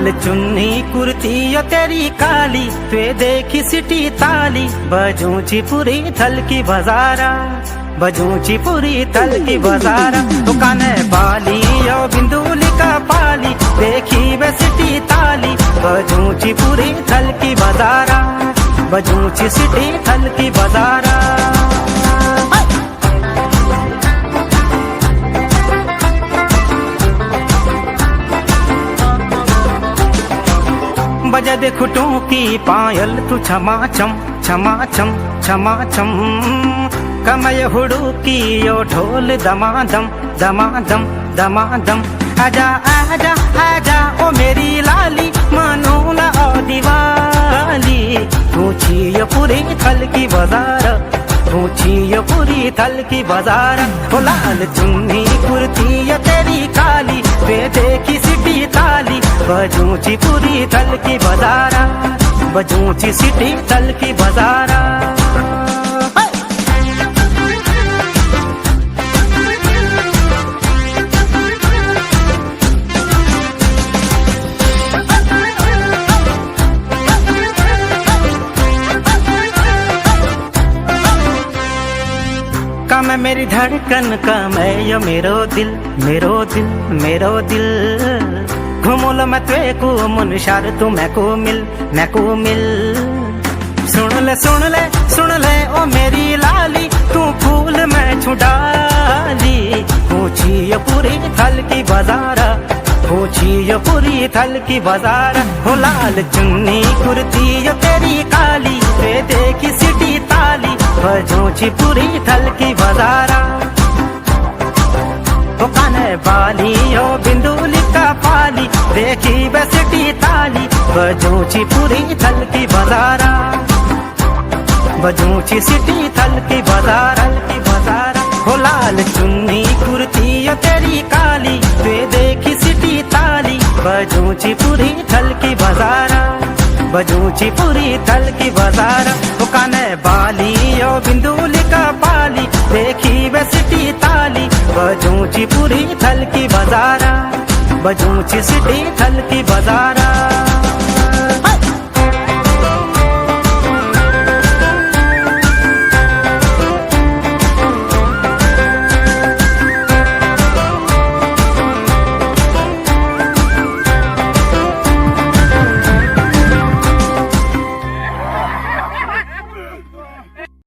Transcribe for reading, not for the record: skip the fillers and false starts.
लाल चुन्नी कुर्ती यो तेरी काली, वे देखी सिटी ताली, बजूची पूरी थल की बजारा, बजूची पूरी थल की बजारा। दुकाने बाली यो बिंदुली का पाली, देखी वे सिटी ताली, बजूची पूरी थल की बजारा, बजूची सिटी थल की बजारा। बजा दे खुटों की पायल तू छमा छम छमा छम छमा छम, कमय हुडू की यो ढोल दमादम दमादम दमादम। आजा आजा आजा ओ मेरी लाली, मनोला ओ दिवाली, ऊंची यो पूरी थल की बाजार, ऊंची यो पूरी थल की बाजार। ओ लाल चुन्नी कुर्ती यो तेरी काली, वे देखी सिटी ताली, बजूची पूरी थल की बाजारा, बजूची सिटी थल की बाजारा। कम मेरी धड़कन कम है यो मेरो दिल मेरो दिल मेरो दिल। घुमुल मैं त्वे को मुनशार तू मैं को मिल। सुन ले सुन ले सुन ले ओ मेरी लाली, तू फूल मैं छुडाली, ऊंची यो पूरी थल की बाजारा, ऊंची यो पूरी थल की बाजार। हो लाल चुन्नी कुर्ती यो तेरी काली, वे देखी सिटी ताली, बजूची पूरी थल की बाजारा। हो काने बाली यो बिंदुली का पाली, देखी वे सिटी ताली, बजूची पूरी थल की बाजारा, बजूची सिटी थल की बाजारा की बाजारा। हो लाल चुन्नी कुर्ती यो तेरी काली, वे देखी सिटी ताली, बजूची पूरी थल की बाजारा, बजूची पूरी थल की बाजारा। हो काने बाली यो बिंदुली का पाली, देखी वे सिटी ताली, बजूची पूरी थल की बाजारा, बजूची सिटी थल की बाजारा।